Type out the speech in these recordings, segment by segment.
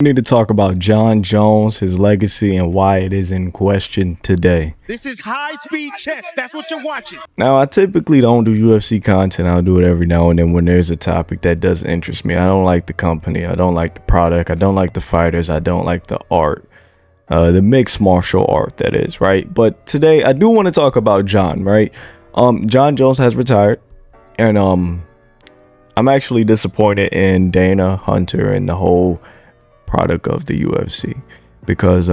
We need to talk about Jon Jones, his legacy, and why it is in question today. This is high-speed chess. That's what you're watching. Now, I typically don't do UFC content. I'll do it every now and then when there's a topic that doesn't interest me. I don't like the company. I don't like the product. I don't like the fighters. I don't like the art. The mixed martial art, that is, right? But today, I do want to talk about Jon, right? Jon Jones has retired. And I'm actually disappointed in Dana, Hunter, and the whole product of the UFC, because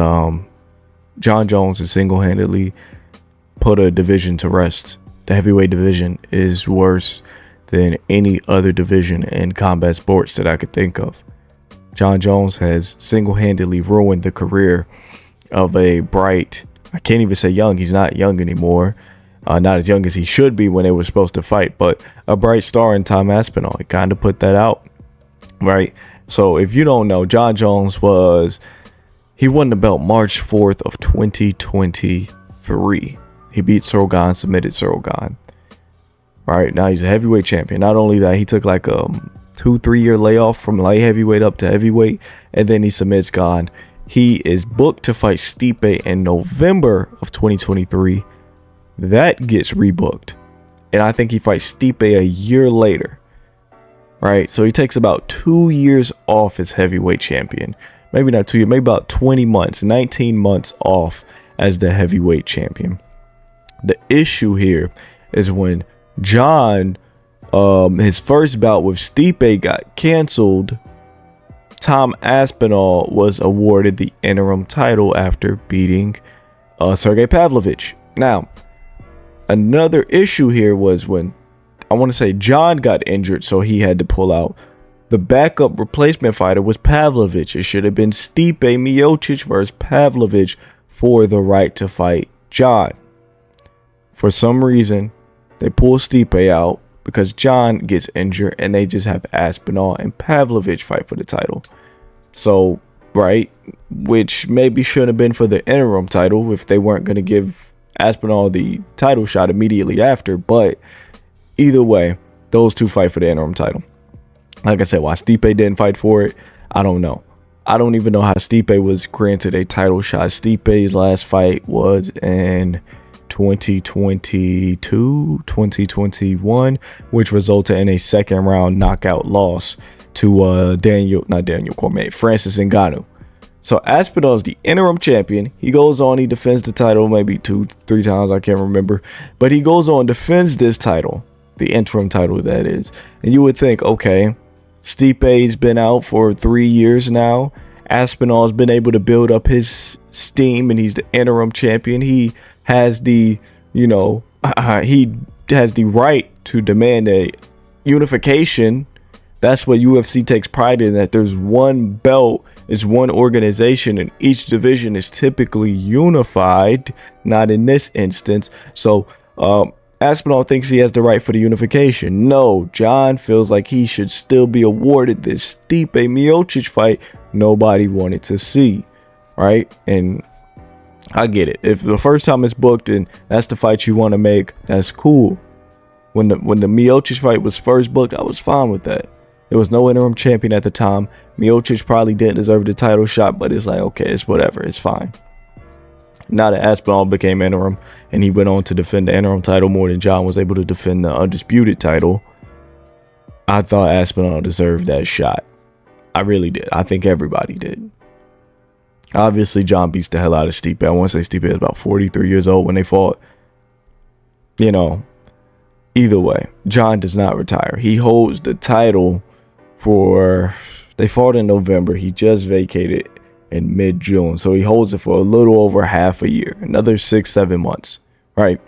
Jon Jones has single-handedly put a division to rest. The heavyweight division is worse than any other division in combat sports that I could think of. Jon Jones has single-handedly ruined the career of a bright, I can't even say young, he's not young anymore, not as young as he should be when they were supposed to fight, but a bright star in Tom Aspinall. He kind of put that out, right? So if you don't know, Jon Jones he won the belt March 4th of 2023. He beat Sorgan, submitted Sorgan. Right, now he's a heavyweight champion. Not only that, he took like a 2-3 year layoff from light heavyweight up to heavyweight, and then he submits Gane. He is booked to fight Stipe in November of 2023. That gets rebooked, and I think he fights Stipe a year later. Right, so he takes about 2 years off as heavyweight champion. Maybe not 2 years, maybe about 20 months, 19 months off as the heavyweight champion. The issue here is when Jon, his first bout with Stipe got canceled, Tom Aspinall was awarded the interim title after beating Sergey Pavlovich. Now, another issue here was when I want to say Jon got injured, so he had to pull out. The backup replacement fighter was Pavlovich. It should have been Stipe Miocic versus Pavlovich for the right to fight Jon. For some reason, they pull Stipe out because Jon gets injured, and they just have Aspinall and Pavlovich fight for the title. So, right, which maybe should have been for the interim title if they weren't going to give Aspinall the title shot immediately after, but either way, those two fight for the interim title. Like I said, why Stipe didn't fight for it, I don't know. I don't even know how Stipe was granted a title shot. Stipe's last fight was in 2022, 2021, which resulted in a second round knockout loss to Francis Ngannou. So Aspinall is the interim champion. He goes on, he defends the title maybe 2-3 times, I can't remember. But he goes on, defends this title, the interim title that is. And you would think, okay, Stipe's been out for 3 years now. Aspinall's been able to build up his steam, and he's the interim champion. He has the, he has the right to demand a unification. That's what UFC takes pride in, that there's one belt, it's one organization, and each division is typically unified, not in this instance. So Aspinall thinks he has the right for the unification. No, Jon feels like he should still be awarded this Stipe Miocic fight nobody wanted to see, right? And I get it. If the first time it's booked and that's the fight you want to make, that's cool. When the Miocic fight was first booked, I was fine with that. There was no interim champion at the time. Miocic probably didn't deserve the title shot, but it's like, okay, it's whatever. It's fine. Now that Aspinall became interim and he went on to defend the interim title more than Jon was able to defend the undisputed title, I thought Aspinall deserved that shot. I really did. I think everybody did. Obviously, Jon beats the hell out of Stipe. I want to say Stipe is about 43 years old when they fought. Either way, Jon does not retire. He holds the title they fought in November. He just vacated in mid-June. So he holds it for a little over half a year, another 6-7 months, right?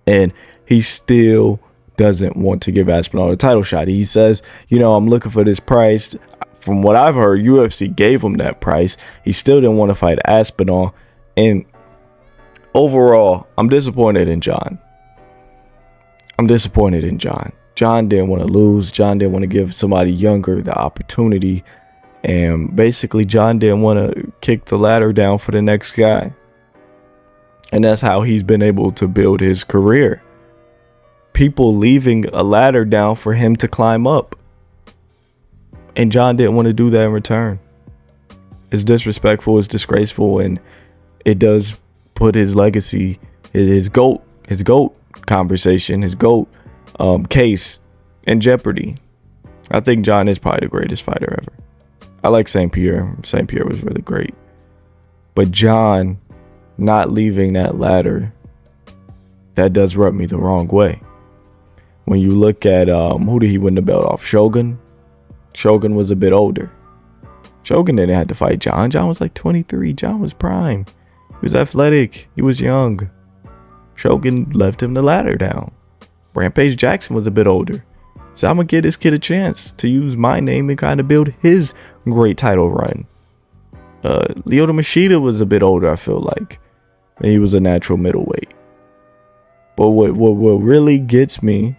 And he still doesn't want to give Aspinall a title shot. He says, I'm looking for this price. From what I've heard, UFC gave him that price. He still didn't want to fight Aspinall. And overall, I'm disappointed in Jon. Jon didn't want to lose. Jon didn't want to give somebody younger the opportunity. And basically, Jon didn't want to kick the ladder down for the next guy. And that's how he's been able to build his career. People leaving a ladder down for him to climb up. And Jon didn't want to do that in return. It's disrespectful, it's disgraceful, and it does put his legacy, his GOAT conversation, his GOAT case in jeopardy. I think Jon is probably the greatest fighter ever. I like St. Pierre. St. Pierre was really great. But Jon not leaving that ladder, that does rub me the wrong way. When you look at who did he win the belt off? Shogun? Shogun was a bit older. Shogun didn't have to fight Jon. Jon was like 23. Jon was prime. He was athletic. He was young. Shogun left him the ladder down. Rampage Jackson was a bit older. So I'm going to give this kid a chance to use my name and kind of build his great title run. Lyoto Machida was a bit older, I feel like. And he was a natural middleweight. But what really gets me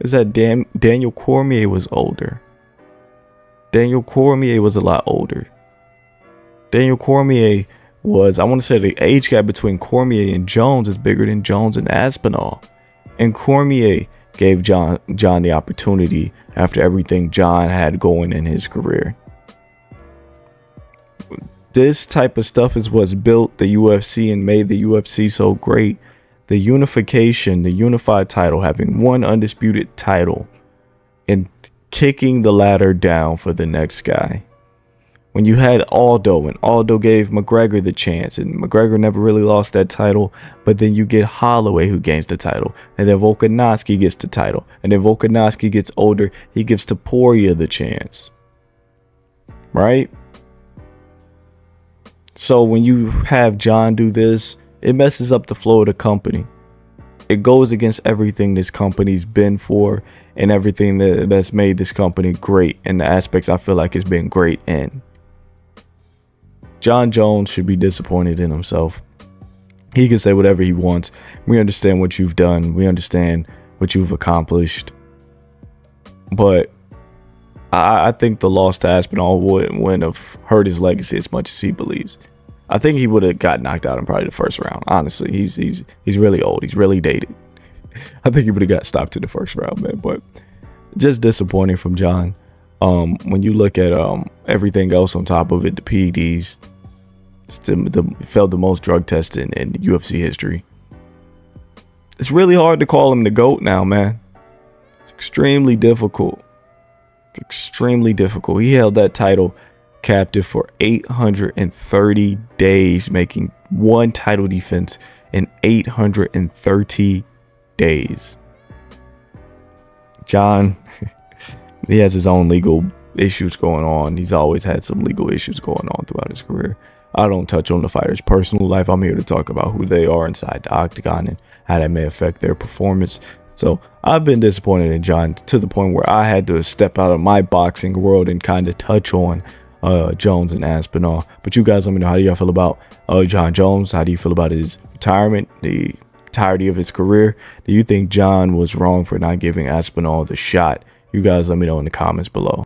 is that Daniel Cormier was older. Daniel Cormier was a lot older. Daniel Cormier was, I want to say the age gap between Cormier and Jones is bigger than Jones and Aspinall. And Cormier gave Jon the opportunity after everything Jon had going in his career. This type of stuff is what's built the UFC and made the UFC so great. The unification, the unified title, having one undisputed title and kicking the ladder down for the next guy. When you had Aldo, and Aldo gave McGregor the chance, and McGregor never really lost that title, but then you get Holloway who gains the title, and then Volkanovski gets the title, and then Volkanovski gets older, he gives Topuria the chance. Right? So when you have Jon do this, it messes up the flow of the company. It goes against everything this company's been for and everything that's made this company great and the aspects I feel like it's been great in. Jon Jones should be disappointed in himself. He can say whatever he wants. We understand what you've done. We understand what you've accomplished. But I think the loss to Aspinall wouldn't have hurt his legacy as much as he believes. I think he would have got knocked out in probably the first round. Honestly, he's really old. He's really dated. I think he would have got stopped in the first round, man. But just disappointing from Jon. When you look at everything else on top of it, the PEDs, failed the most drug testing in UFC history. It's really hard to call him the GOAT now, man. It's extremely difficult. Extremely difficult. He held that title captive for 830 days, making one title defense in 830 days. Jon, he has his own legal issues going on. He's always had some legal issues going on throughout his career. I don't touch on the fighter's personal life. I'm here to talk about who they are inside the octagon and how that may affect their performance. So I've been disappointed in Jon to the point where I had to step out of my boxing world and kind of touch on Jones and Aspinall. But you guys let me know, how do y'all feel about Jon Jones? How do you feel about his retirement, the entirety of his career? Do you think Jon was wrong for not giving Aspinall the shot? You guys let me know in the comments below.